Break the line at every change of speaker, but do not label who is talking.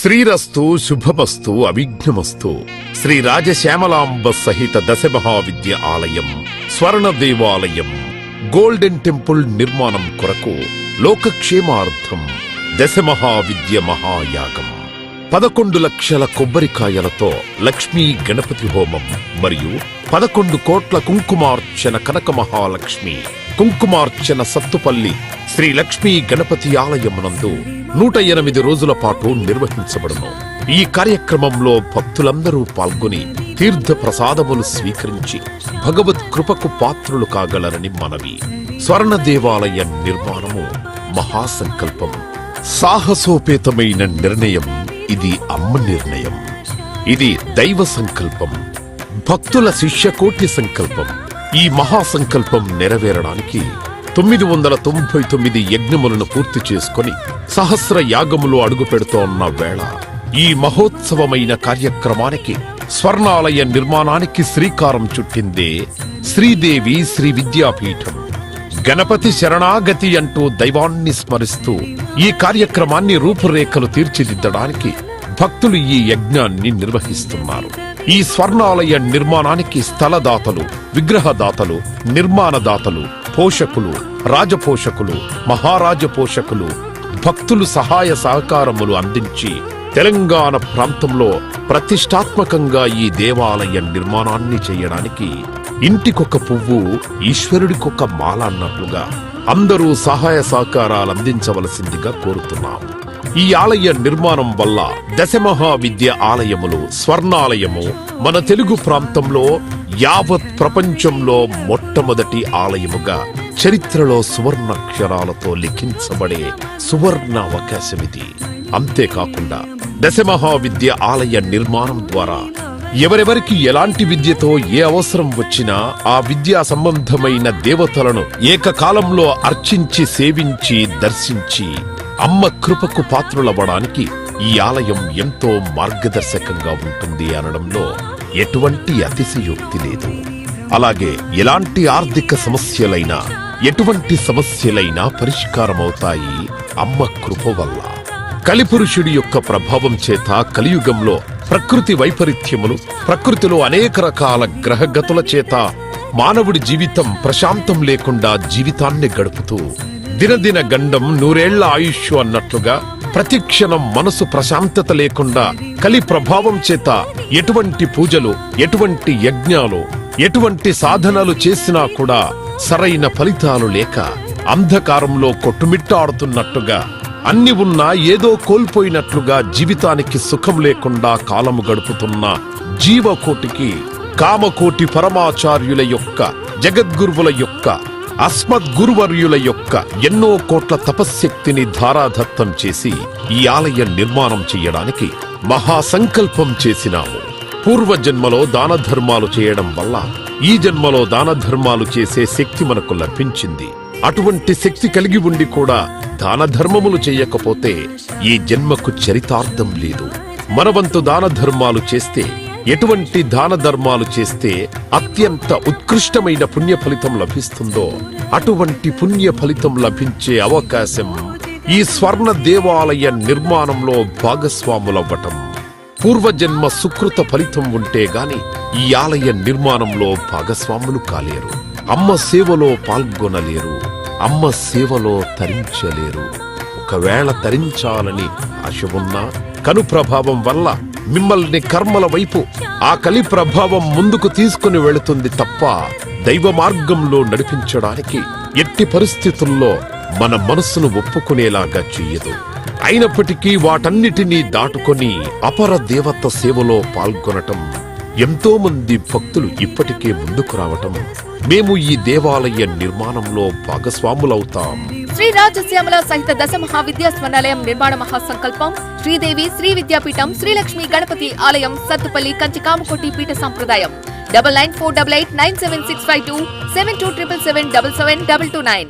శ్రీరస్తు శుభమస్తు అవిఘ్నమస్తు. శ్రీ రాజశ్యామలాంబ సహిత దశమహావిద్య ఆలయం స్వర్ణ దేవాలయం గోల్డెన్ టెంపుల్ నిర్మాణం కొరకు లోకక్షేమార్థం దశమహావిద్య మహాయాగం 11 లక్షల కొబ్బరికాయలతో లక్ష్మీ గణపతి హోమం మరియు 11 కోట్ల కుంకుమార్చన కనక మహాలక్ష్మి కుంకుమార్చన సత్తుపల్లి శ్రీ లక్ష్మీ గణపతి ఆలయమునందు 108 రోజుల పాటు నిర్వహించబడును. ఈ కార్యక్రమంలో భక్తులందరూ పాల్గొని తీర్థ ప్రసాదములు స్వీకరించి భగవత్ కృపకు పాత్రులు కాగలరని మనవి. స్వర్ణ దేవాలయ నిర్మాణము మహాసంకల్పం, సాహసోపేతమైన నిర్ణయం. ఇది అమ్మ నిర్ణయం. ఇది దైవ సంకల్పం, భక్తుల శిష్యకోటి సంకల్పం. ఈ మహాసంకల్పం నెరవేరడానికి 999 యజ్ఞములను పూర్తి చేసుకుని సహస్ర యాగములు అడుగు పెడుతోన్న వేళ ఈ మహోత్సవమైన కార్యక్రమానికి స్వర్ణాలయ నిర్మాణానికి శ్రీకారం చుట్టిందే శ్రీదేవి శ్రీ విద్యాపీఠం. గణపతి శరణాగతి అంటూ దైవాన్ని స్మరిస్తూ ఈ కార్యక్రమాన్ని రూపురేఖలు తీర్చిదిద్దడానికి భక్తులు ఈ యజ్ఞాన్ని నిర్వహిస్తున్నారు. ఈ స్వర్ణాలయ నిర్మాణానికి స్థలదాతలు, విగ్రహదాతలు, నిర్మాణదాతలు, పోషకులు, రాజపోషకులు, మహారాజ పోషకులు, భక్తులు సహాయ సహకారములు అందించి తెలంగాణ ప్రాంతంలో ప్రతిష్టాత్మకంగా ఈ దేవాలయ నిర్మాణాన్ని చేయడానికి ఇంటికొక పువ్వు ఈశ్వరుడికొక మాల అన్నట్లుగా అందరూ సహాయ సహకారాలు అందించవలసిందిగా కోరుతున్నాం. ఈ ఆలయ నిర్మాణం వల్ల దశమహావిద్య ఆలయములు స్వర్ణాలయము మన తెలుగు ప్రాంతంలో యావత్ ప్రపంచంలో మొట్టమొదటి ఆలయముగా చరిత్రలో సువర్ణాక్షరాలతో లిఖించబడే సువర్ణ అవకాశమిది. అంతేకాకుండా దశమహావిద్య ఆలయ నిర్మాణం ద్వారా ఎవరెవరికి ఎలాంటి విద్యతో ఏ అవసరం వచ్చినా ఆ విద్యా సంబంధమైన దేవతలను ఏకకాలంలో అర్చించి సేవించి దర్శించి అమ్మ కృపకు పాత్రులవ్వడానికి ఈ ఆలయం ఎంతో మార్గదర్శకంగా ఉంటుంది అనడంలో ఎటువంటి అతిశయోక్తి లేదు. అలాగే ఎలాంటి ఆర్థిక సమస్యలైనా ఎటువంటి సమస్యలైనా పరిష్కారమవుతాయి అమ్మ కృప వల్ల. కలిపురుషుడి యొక్క ప్రభావం చేత కలియుగంలో ప్రకృతి వైపరీత్యములు, ప్రకృతిలో అనేక రకాల గ్రహగతుల చేత మానవుడి జీవితం ప్రశాంతం లేకుండా జీవితాన్ని గడుపుతూ దినదిన గండం 100 ఏళ్ల ఆయుష్ అన్నట్లుగా ప్రతిక్షణం మనసు ప్రశాంతత లేకుండా కలి ప్రభావం చేత ఎటువంటి పూజలు, ఎటువంటి యజ్ఞాలు, ఎటువంటి సాధనలు చేసినా కూడా సరైన ఫలితాలు లేక అంధకారంలో కొట్టుమిట్టాడుతున్నట్టుగా అన్ని ఉన్నా ఏదో కోల్పోయినట్లుగా జీవితానికి సుఖం లేకుండా కాలము గడుపుతున్న జీవకోటికి కామకోటి పరమాచార్యుల యొక్క, జగద్గురువుల యొక్క, అస్మద్గురువర్యుల యొక్క ఎన్నో కోట్ల తపశ్శక్తిని ధారాధత్తం చేసి ఈ ఆలయ నిర్మాణం చెయ్యడానికి మహాసంకల్పం చేసినాము. పూర్వజన్మలో దాన ధర్మాలు చేయడం వల్ల ఈ జన్మలో దాన ధర్మాలు చేసే శక్తి మనకు లభించింది. అటువంటి శక్తి కలిగి ఉండి కూడా దాన ధర్మములు చేయకపోతే ఈ జన్మకు చరితార్థం లేదు. మనవంతు దాన ధర్మాలు చేస్తే, ఎటువంటి దాన ధర్మాలు చేస్తే అత్యంత ఉత్కృష్టమైన పుణ్య ఫలితం లభిస్తుందో అటువంటి పుణ్య ఫలితం లభించే అవకాశం ఈ స్వర్ణ దేవాలయ నిర్మాణంలో భాగస్వాములవ్వటం. పూర్వజన్మ సుకృత ఫలితం ఉంటే గాని ఈ ఆలయ నిర్మాణంలో భాగస్వాములు కాలేరు. అమ్మ సేవలో పాల్గొనలేరు, అమ్మ సేవలో తరించలేరు. ఒకవేళ తరించాలని ఆశ ఉన్నా కను ప్రభావం వల్ల మిమ్మల్ని కర్మల వైపు ఆ కలి ప్రభావం ముందుకు తీసుకుని వెళుతుంది తప్ప దైవ మార్గంలో నడిపించడానికి ఎట్టి పరిస్థితుల్లో మన మనస్సును ఒప్పుకునేలాగా చెయ్యదు. అయినప్పటికీ వాటన్నిటినీ దాటుకొని అపర దేవత సేవలో పాల్గొనటం, ఎంతో మంది భక్తులు ఇప్పటికే ముందుకు రావటం, మేము ఈ దేవాలయ నిర్మాణంలో భాగస్వాములవుతాం.
శ్రీ రాజశ్యామల సహిత దశమహావిద్యా స్వర్ణాలయం నిర్మాణ మహాసంకల్పం శ్రీదేవి శ్రీ విద్యాపీఠం శ్రీ లక్ష్మీ గణపతి ఆలయం సత్తుపల్లి కంచి కామకోటి పీఠ సంప్రదాయం 9948897652 7277772229.